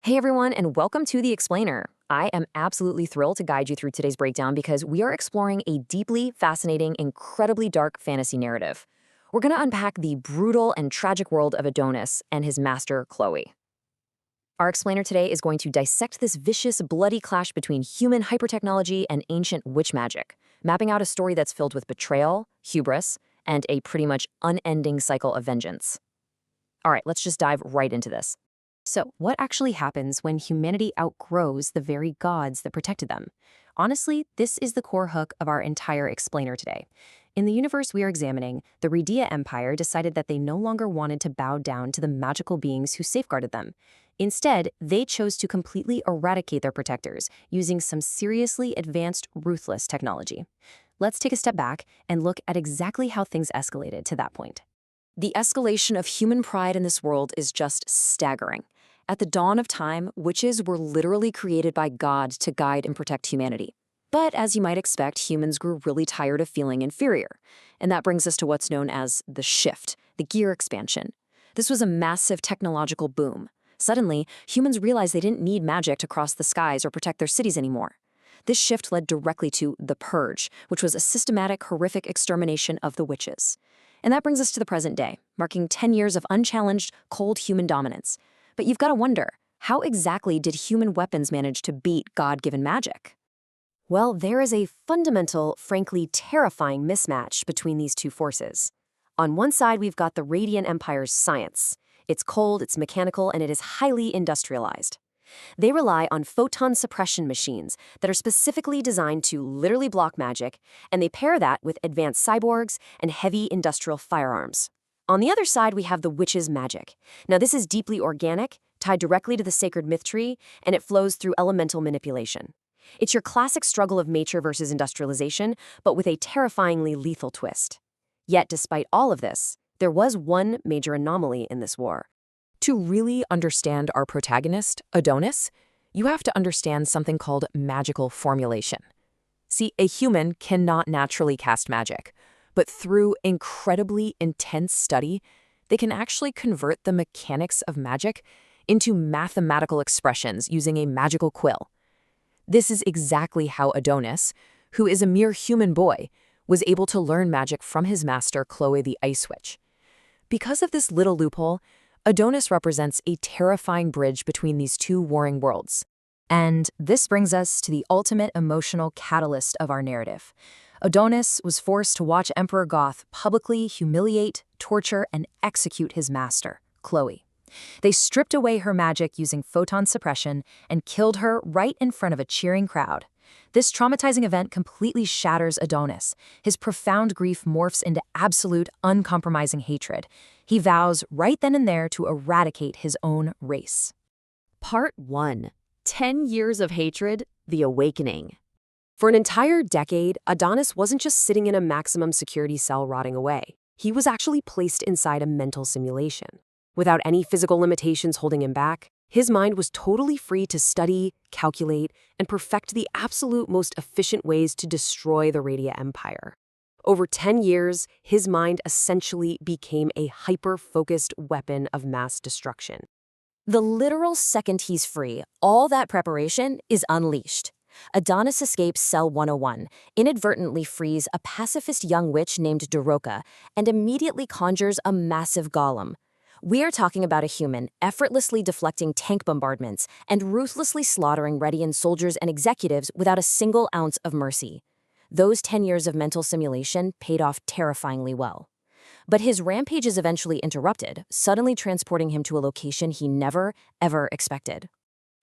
Hey everyone, and welcome to The Explainer. I am absolutely thrilled to guide you through today's breakdown because we are exploring a deeply fascinating, incredibly dark fantasy narrative. We're going to unpack the brutal and tragic world of Adonis and his master, Chloe. Our explainer today is going to dissect this vicious, bloody clash between human hypertechnology and ancient witch magic, mapping out a story that's filled with betrayal, hubris, and a pretty much unending cycle of vengeance. All right, let's just dive right into this. So, what actually happens when humanity outgrows the very gods that protected them? Honestly, this is the core hook of our entire explainer today. In the universe we are examining, the Rhedea Empire decided that they no longer wanted to bow down to the magical beings who safeguarded them. Instead, they chose to completely eradicate their protectors, using some seriously advanced, ruthless technology. Let's take a step back and look at exactly how things escalated to that point. The escalation of human pride in this world is just staggering. At the dawn of time, witches were literally created by God to guide and protect humanity. But as you might expect, humans grew really tired of feeling inferior. And that brings us to what's known as the shift, the gear expansion. This was a massive technological boom. Suddenly, humans realized they didn't need magic to cross the skies or protect their cities anymore. This shift led directly to the Purge, which was a systematic, horrific extermination of the witches. And that brings us to the present day, marking 10 years of unchallenged, cold human dominance. But you've got to wonder, how exactly did human weapons manage to beat God-given magic? Well, there is a fundamental, frankly terrifying mismatch between these two forces. On one side, we've got the Radiant Empire's science. It's cold, it's mechanical, and it is highly industrialized. They rely on photon suppression machines that are specifically designed to literally block magic, and they pair that with advanced cyborgs and heavy industrial firearms. On the other side, we have the witch's magic. Now, this is deeply organic, tied directly to the sacred myth tree, and it flows through elemental manipulation. It's your classic struggle of nature versus industrialization, but with a terrifyingly lethal twist. Yet, despite all of this, there was one major anomaly in this war. To really understand our protagonist, Adonis, you have to understand something called magical formulation. See, a human cannot naturally cast magic, but through incredibly intense study, they can actually convert the mechanics of magic into mathematical expressions using a magical quill. This is exactly how Adonis, who is a mere human boy, was able to learn magic from his master, Chloe the Ice Witch. Because of this little loophole, Adonis represents a terrifying bridge between these two warring worlds. And this brings us to the ultimate emotional catalyst of our narrative. Adonis was forced to watch Emperor Goth publicly humiliate, torture, and execute his master, Chloe. They stripped away her magic using photon suppression and killed her right in front of a cheering crowd. This traumatizing event completely shatters Adonis. His profound grief morphs into absolute, uncompromising hatred. He vows right then and there to eradicate his own race. Part 1. 10 Years of Hatred, The Awakening. For an entire decade, Adonis wasn't just sitting in a maximum security cell rotting away. He was actually placed inside a mental simulation. Without any physical limitations holding him back, his mind was totally free to study, calculate, and perfect the absolute most efficient ways to destroy the Rhedea Empire. Over 10 years, his mind essentially became a hyper-focused weapon of mass destruction. The literal second he's free, all that preparation is unleashed. Adonis escapes Cell 101, inadvertently frees a pacifist young witch named Doroka, and immediately conjures a massive golem. We are talking about a human effortlessly deflecting tank bombardments and ruthlessly slaughtering Rhedian soldiers and executives without a single ounce of mercy. Those 10 years of mental simulation paid off terrifyingly well. But his rampage is eventually interrupted, suddenly transporting him to a location he never, ever expected.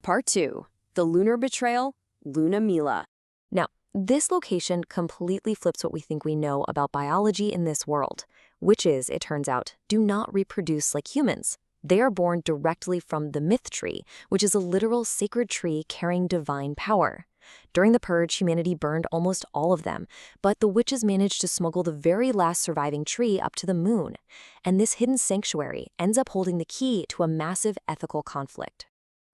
Part 2. The Lunar Betrayal, Luna Mila. Now, this location completely flips what we think we know about biology in this world. Witches, it turns out, do not reproduce like humans. They are born directly from the myth tree, which is a literal sacred tree carrying divine power. During the Purge, humanity burned almost all of them, but the witches managed to smuggle the very last surviving tree up to the moon. And this hidden sanctuary ends up holding the key to a massive ethical conflict.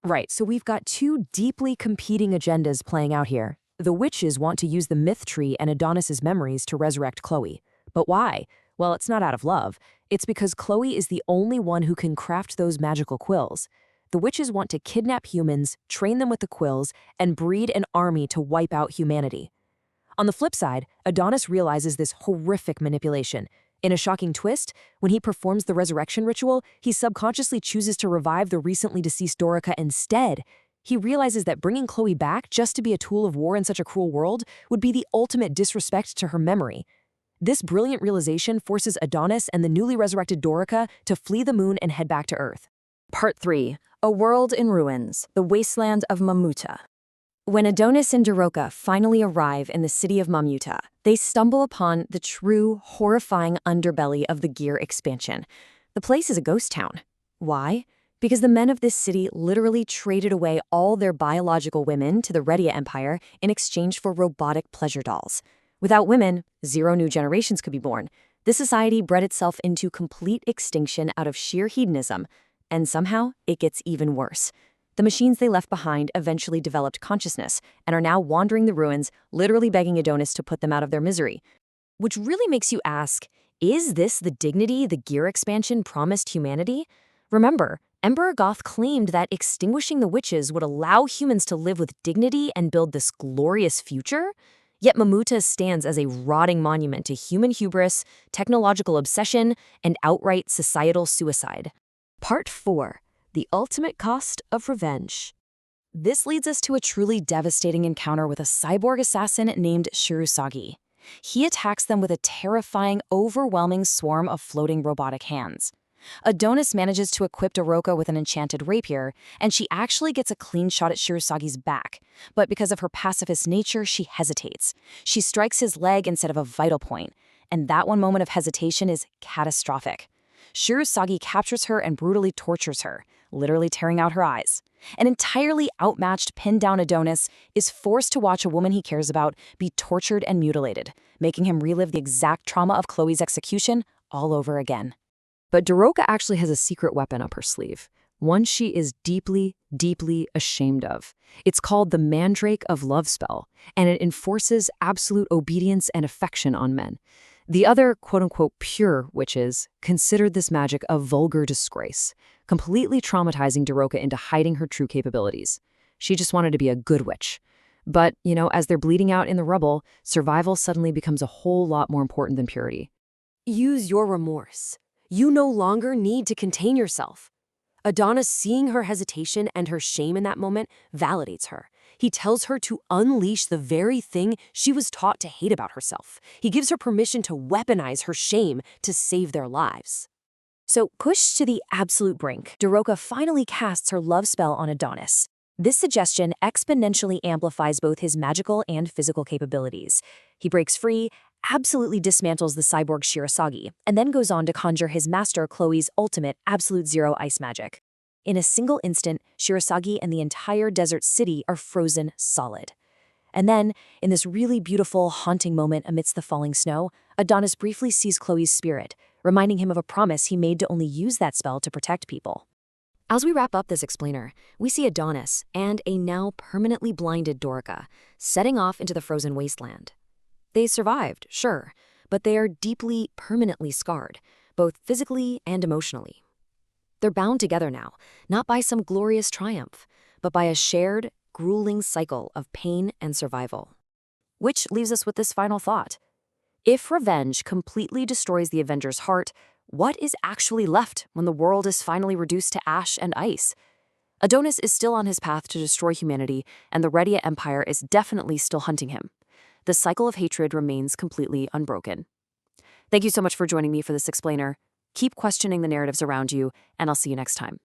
Right, so we've got two deeply competing agendas playing out here. The witches want to use the myth tree and Adonis's memories to resurrect Chloe. But why? Well, it's not out of love. It's because Chloe is the only one who can craft those magical quills. the witches want to kidnap humans, train them with the quills, and breed an army to wipe out humanity. On the flip side, Adonis realizes this horrific manipulation. In a shocking twist, when he performs the resurrection ritual, he subconsciously chooses to revive the recently deceased Dorica instead. He realizes that bringing Chloe back just to be a tool of war in such a cruel world would be the ultimate disrespect to her memory. This brilliant realization forces Adonis and the newly resurrected Dorica to flee the moon and head back to Earth. Part 3. A World in Ruins, the Wasteland of Mamuta. When Adonis and Doroka finally arrive in the city of Mamuta, they stumble upon the true, horrifying underbelly of the Gear expansion. The place is a ghost town. Why? Because the men of this city literally traded away all their biological women to the Redia Empire in exchange for robotic pleasure dolls. Without women, 0 new generations could be born. This society bred itself into complete extinction out of sheer hedonism, and somehow it gets even worse. The machines they left behind eventually developed consciousness and are now wandering the ruins, literally begging Adonis to put them out of their misery. Which really makes you ask, is this the dignity the Gear expansion promised humanity? Remember, Emperor Goth claimed that extinguishing the witches would allow humans to live with dignity and build this glorious future? Yet Mamuta stands as a rotting monument to human hubris, technological obsession, and outright societal suicide. Part 4. The Ultimate Cost of Revenge. This leads us to a truly devastating encounter with a cyborg assassin named Shirusagi. He attacks them with a terrifying, overwhelming swarm of floating robotic hands. Adonis manages to equip Doroka with an enchanted rapier, and she actually gets a clean shot at Shirusagi's back. But because of her pacifist nature, she hesitates. She strikes his leg instead of a vital point, and that one moment of hesitation is catastrophic. Shirusagi captures her and brutally tortures her, literally tearing out her eyes. An entirely outmatched, pinned-down Adonis is forced to watch a woman he cares about be tortured and mutilated, making him relive the exact trauma of Chloe's execution all over again. But Doroka actually has a secret weapon up her sleeve, one she is deeply, deeply ashamed of. It's called the Mandrake of Love spell, and it enforces absolute obedience and affection on men. The other quote-unquote pure witches considered this magic a vulgar disgrace, completely traumatizing Doroka into hiding her true capabilities. She just wanted to be a good witch. But, as they're bleeding out in the rubble, survival suddenly becomes a whole lot more important than purity. Use your remorse. You no longer need to contain yourself. Adonis, seeing her hesitation and her shame in that moment, validates her. He tells her to unleash the very thing she was taught to hate about herself. He gives her permission to weaponize her shame to save their lives. So, pushed to the absolute brink, Doroka finally casts her love spell on Adonis. This suggestion exponentially amplifies both his magical and physical capabilities. He breaks free, absolutely dismantles the cyborg Shirasagi, and then goes on to conjure his master Chloe's ultimate absolute zero ice magic. In a single instant, Shirasagi and the entire desert city are frozen solid. And then, in this really beautiful, haunting moment amidst the falling snow, Adonis briefly sees Chloe's spirit, reminding him of a promise he made to only use that spell to protect people. As we wrap up this explainer, we see Adonis and a now permanently blinded Dorica setting off into the frozen wasteland. They survived, sure, but they are deeply, permanently scarred, both physically and emotionally. They're bound together now, not by some glorious triumph, but by a shared, grueling cycle of pain and survival. Which leaves us with this final thought. If revenge completely destroys the Avenger's heart, what is actually left when the world is finally reduced to ash and ice? Adonis is still on his path to destroy humanity, and the Redia Empire is definitely still hunting him. The cycle of hatred remains completely unbroken. Thank you so much for joining me for this explainer. Keep questioning the narratives around you, and I'll see you next time.